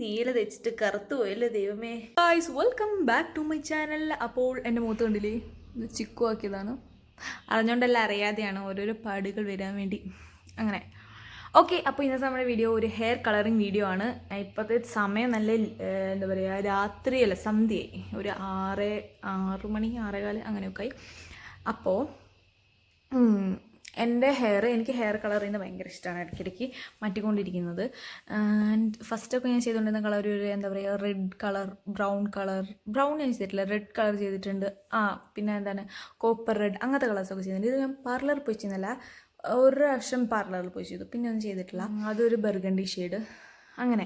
നീല തെച്ചിട്ട് കറുത്തു പോയല്ലേ ദൈവമേ. Guys welcome back to my channel. അപ്പോൾ എൻ്റെ മുഖത്ത് കണ്ടില്ലേ, ചിക്കു ആക്കിയതാണ്. അറിഞ്ഞുകൊണ്ടല്ല അറിയാതെയാണ്, ഓരോരോ പാടുകൾ വരാൻ വേണ്ടി അങ്ങനെ. ഓക്കെ, അപ്പോൾ ഇന്നത്തെ നമ്മുടെ വീഡിയോ ഒരു ഹെയർ കളറിങ് വീഡിയോ ആണ്. ഇപ്പോഴത്തെ സമയം നല്ല എന്താ പറയുക, രാത്രിയല്ല സന്ധ്യയായി, ഒരു 6 മണി 6:15 അങ്ങനെയൊക്കെ ആയി. അപ്പോൾ എൻ്റെ എനിക്ക് ഹെയർ കളർ ചെയ്യുന്നത് ഭയങ്കര ഇഷ്ടമാണ്, ഇടയ്ക്കിടയ്ക്ക് മാറ്റിക്കൊണ്ടിരിക്കുന്നത്. ആൻഡ് ഫസ്റ്റൊക്കെ ഞാൻ ചെയ്തുകൊണ്ടിരുന്ന കളർ ഒരു എന്താ പറയുക, റെഡ് കളർ, ബ്രൗൺ ഞാൻ ചെയ്തിട്ടില്ല, റെഡ് കളർ ചെയ്തിട്ടുണ്ട്. പിന്നെ എന്താണ് കോപ്പർ റെഡ്, അങ്ങനത്തെ കളേഴ്സൊക്കെ ചെയ്തിട്ടുണ്ട്. ഇത് ഞാൻ പാർലറിൽ പോയി ചെയ്യുന്നില്ല, ഒരു പ്രാവശ്യം പാർലറിൽ പോയി ചെയ്തു, പിന്നെ ഒന്നും ചെയ്തിട്ടില്ല. അതൊരു ബർഗണ്ടി ഷെയ്ഡ് അങ്ങനെ.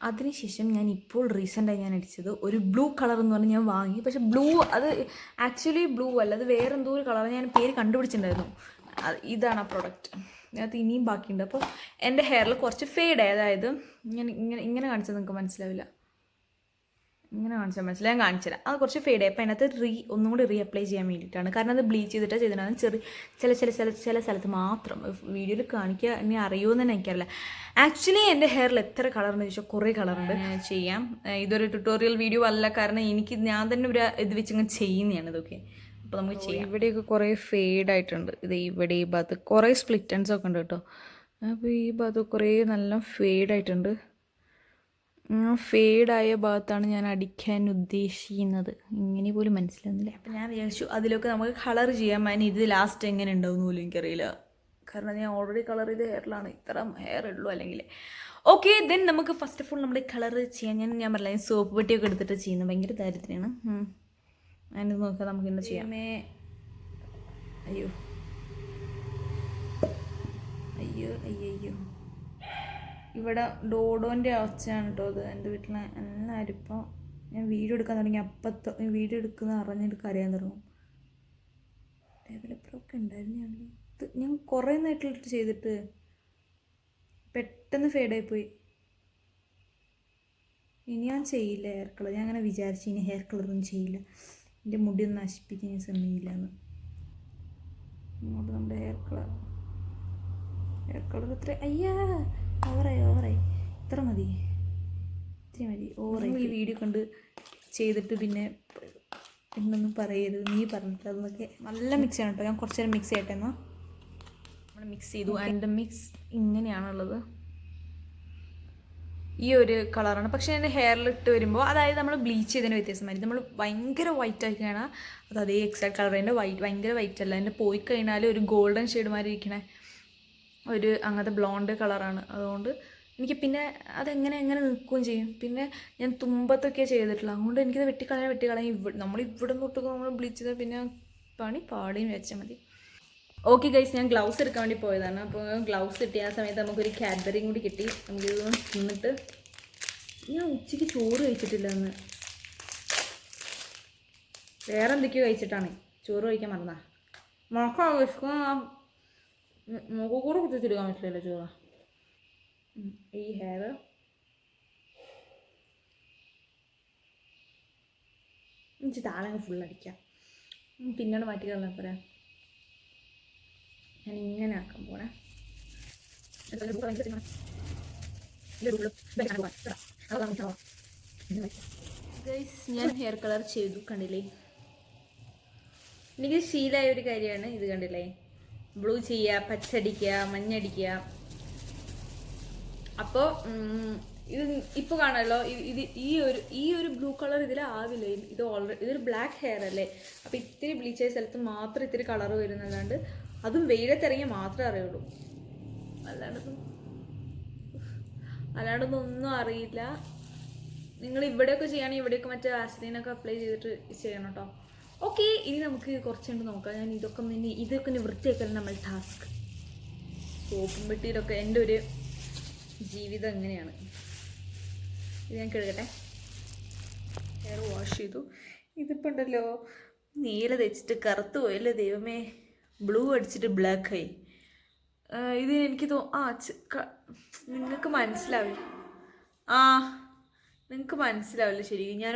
അതിനുശേഷം ഞാൻ ഇപ്പോൾ റീസെൻ്റായി ഞാൻ അടിച്ചത് ഒരു ബ്ലൂ കളർ എന്ന് പറഞ്ഞ് ഞാൻ വാങ്ങി. പക്ഷേ ബ്ലൂ അത് ആക്ച്വലി ബ്ലൂ അല്ല, അത് വേറെ എന്തോ ഒരു കളർ, ഞാൻ പേര് കണ്ടുപിടിച്ചിട്ടുണ്ടായിരുന്നു. ഇതാണ് ആ പ്രൊഡക്റ്റ്. അതിനകത്ത് ഇനിയും ബാക്കിയുണ്ട്. അപ്പോൾ എൻ്റെ ഹെയറിൽ കുറച്ച് ഫെയ്ഡായി, അതായത് ഇങ്ങനെ കാണിച്ചാൽ നിങ്ങൾക്ക് മനസ്സിലാവില്ല, ഇങ്ങനെ കാണിച്ചാൽ മനസ്സിലായി, ഞാൻ കാണിച്ചുതരാം. അത് കുറച്ച് ഫെയ്ഡായി. അപ്പോൾ അതിനകത്ത് ഒന്നും കൂടി അപ്ലൈ ചെയ്യാൻ വേണ്ടിയിട്ടാണ്. കാരണം അത് ബ്ലീച്ച് ചെയ്തിട്ടാണ് ചെയ്തിട്ടാണ്. ചില സ്ഥലത്ത് മാത്രം വീഡിയോയിൽ കാണിക്കുക, ഇനി അറിയുമെന്ന് തന്നെ എനിക്കറിയില്ല. ആക്ച്വലി എൻ്റെ ഹെയറിൽ എത്ര കളറുണ്ട് ചോദിച്ചാൽ കുറേ കളറുണ്ട്. ചെയ്യാം, ഇതൊരു ട്യൂട്ടോറിയൽ വീഡിയോ അല്ല, കാരണം ഞാൻ തന്നെ ഒരു ഇത് വെച്ചിങ്ങനെ ചെയ്യുന്നതാണ് ഇതൊക്കെ. അപ്പോൾ നമുക്ക് ചെയ്യാം. ഇവിടെയൊക്കെ കുറേ ഫെയ്ഡായിട്ടുണ്ട്. ഇത് ഇവിടെ ഈ ഭാഗത്ത് കുറേ സ്പ്ലിറ്റൻസ് ഒക്കെ ഉണ്ട് കേട്ടോ. അപ്പോൾ ഈ ഭാഗത്ത് കുറേ നല്ല ഫെയ്ഡായിട്ടുണ്ട്. ഫെയ്ഡായ ഭാഗത്താണ് ഞാൻ അടിക്കാൻ ഉദ്ദേശിക്കുന്നത്. ഇങ്ങനെ പോലും മനസ്സിലാവുന്നില്ല. അപ്പം ഞാൻ വിചാരിച്ചു അതിലൊക്കെ നമുക്ക് കളർ ചെയ്യാൻ. ഇത് ലാസ്റ്റ് എങ്ങനെ ഉണ്ടാവും പോലും എനിക്കറിയില്ല, കാരണം ഞാൻ ഓൾറെഡി കളർ ചെയ്ത ഹെയറിലാണ്, ഇത്ര ഹെയർ ഉള്ളൂ അല്ലെങ്കിൽ. ഓക്കെ, ദെൻ നമുക്ക് ഫസ്റ്റ് ഓഫ് ഓൾ നമ്മുടെ കളർ ചെയ്യാൻ ഞാൻ പറഞ്ഞില്ല, സോപ്പ് പെട്ടിയൊക്കെ എടുത്തിട്ട് ചെയ്യുന്നത് ഭയങ്കര ദാരിദ്ര്യമാണ്. അതിന് നോക്കാം, നമുക്ക് ഇന്ന് ചെയ്യാം. അയ്യോ അയ്യോ അയ്യോ അയ്യോ, ഇവിടെ ഡോഡോൻ്റെ ഒച്ചയാണ് കേട്ടോ അത്. എൻ്റെ വീട്ടിൽ എല്ലാവരും ഇപ്പോൾ ഞാൻ വീഡിയോ എടുക്കാൻ തുടങ്ങി, വീഡിയോ എടുക്കുന്ന അറിഞ്ഞിട്ട് കരയാൻ തുടങ്ങും. ഡെവലപ്പറൊക്കെ ഉണ്ടായിരുന്നു. ഞാൻ കുറേ നേരത്തിലിട്ട് ചെയ്തിട്ട് പെട്ടെന്ന് ഫേഡായിപ്പോയി. ഇനി ഞാൻ ചെയ്യില്ല ഹെയർ കളർ. ഞാൻ അങ്ങനെ വിചാരിച്ചു ഇനി ഹെയർ കളറൊന്നും ചെയ്യില്ല, എൻ്റെ മുടിയൊന്നും നശിപ്പിക്കാൻ ഞാൻ ശ്രമിക്കില്ല എന്ന്. ഇങ്ങോട്ട് നമ്മുടെ ഹെയർ കളർ ഇത്ര ഓവറായി ഇത്ര മതി, ഇത്തിരി മതി, ഓവറായി. ഈ വീഡിയോ കണ്ട് ചെയ്തിട്ട് പിന്നെ എന്നൊന്നും പറയരുത്, നീ പറഞ്ഞിട്ട് അതൊക്കെ നല്ല മിക്സ് ചെയ്യണം കേട്ടോ. ഞാൻ കുറച്ച് നേരം മിക്സ് ചെയ്യട്ടെ എന്നാൽ. നമ്മൾ മിക്സ് ചെയ്തു. എൻ്റെ മിക്സ് ഇങ്ങനെയാണുള്ളത്, ഈ ഒരു കളറാണ്. പക്ഷേ എൻ്റെ ഹെയറിലിട്ട് വരുമ്പോൾ, അതായത് നമ്മൾ ബ്ലീച്ച് ചെയ്തതിന് വ്യത്യാസമായിരിക്കും. നമ്മൾ ഭയങ്കര വൈറ്റ് ആക്കിയാണ് അത് അതേ എക്സാക്ട് കളർ. എൻ്റെ ഭയങ്കര വൈറ്റ് അല്ല, എൻ്റെ പോയി കഴിഞ്ഞാൽ ഒരു ഗോൾഡൻ ഷെയ്ഡ് മാതിരി ഇരിക്കണേ ഒരു അങ്ങനത്തെ ബ്ലോണ്ട് കളറാണ്. അതുകൊണ്ട് എനിക്ക് പിന്നെ അതെങ്ങനെ നിൽക്കുകയും ചെയ്യും. പിന്നെ ഞാൻ തുമ്പത്തൊക്കെ ചെയ്തിട്ടുള്ള, അതുകൊണ്ട് എനിക്കത് വെട്ടിക്കളയാൻ നമ്മൾ ഇവിടെ തൊട്ടൊക്കെ നമ്മൾ ബ്ലീച്ച് ചെയ്താൽ പിന്നെ പാടിയും വെച്ചാൽ മതി. ഓക്കെ ഗൈസ്, ഞാൻ ഗ്ലൗസ് എടുക്കാൻ വേണ്ടി പോയതാണ്. അപ്പോൾ ഗ്ലൗസ് കിട്ടിയ ആ സമയത്ത് നമുക്കൊരു കാഡ്ബറിയും കൂടി കിട്ടി. നമുക്കിതൊന്ന് തിന്നിട്ട്, ഞാൻ ഉച്ചയ്ക്ക് ചോറ് കഴിച്ചിട്ടില്ല എന്ന്, വേറെ എന്തൊക്കെയോ കഴിച്ചിട്ടാണ്, ചോറ് കഴിക്കാൻ മറന്നാ. കൂടെ കുത്തിച്ചെടുക്കാൻ പറ്റില്ലല്ലോ ചോറ്. ഈ ഹെയർ എനിക്ക് താഴെ ഫുള്ളടിക്കാം, പിന്നീട് മാറ്റി കളഞ്ഞാൽ പോരാ. ഞാൻ ഇങ്ങനെ ആക്കാൻ പോണേ. ഞാൻ ഹെയർ കളർ ചെയ്തു, കണ്ടില്ലേ. എനിക്ക് ശീലമായ ഒരു കാര്യമാണ് ഇത്, കണ്ടില്ലേ. ബ്ലൂ ചെയ്യുക, പച്ചടിക്കുക, മഞ്ഞടിക്കുക. അപ്പോൾ ഇത് ഇപ്പോൾ കാണാമല്ലോ, ഈ ഒരു ബ്ലൂ കളർ ഇതിലാവില്ല. ഇതൊരു ബ്ലാക്ക് ഹെയർ അല്ലേ. അപ്പോൾ ഇത്തിരി ബ്ലീച്ച് ആയ സ്ഥലത്ത് മാത്രം ഇത്തിരി കളർ വരുന്നല്ലാണ്ട്, അതും വെയിലത്തിറങ്ങി മാത്രമേ അറിയുള്ളൂ, അല്ലാണ്ടൊന്നും ഒന്നും അറിയില്ല. നിങ്ങൾ ഇവിടെയൊക്കെ ചെയ്യുകയാണെങ്കിൽ ഇവിടെയൊക്കെ മറ്റേ വാസലീനൊക്കെ അപ്ലൈ ചെയ്തിട്ട് ചെയ്യണം കേട്ടോ. ഓക്കെ, ഇനി നമുക്ക് കുറച്ചുകൊണ്ട് നോക്കാം. ഞാൻ ഇതൊക്കെ വൃത്തിയാക്കലാണ് നമ്മൾ ടാസ്ക്. സോപ്പും പെട്ടിയിലൊക്കെ എൻ്റെ ഒരു ജീവിതം എങ്ങനെയാണ്. ഇത് ഞാൻ കഴുകട്ടെ. ഹെയർ വാഷ് ചെയ്തു. ഇതിപ്പോൾ ഉണ്ടല്ലോ, നീല തെച്ചിട്ട് കറുത്തു പോയല്ലേ ദൈവമേ. ബ്ലൂ അടിച്ചിട്ട് ബ്ലാക്കായി. ഇത് എനിക്ക് നിങ്ങൾക്ക് മനസ്സിലാവില്ല ശരി. ഞാൻ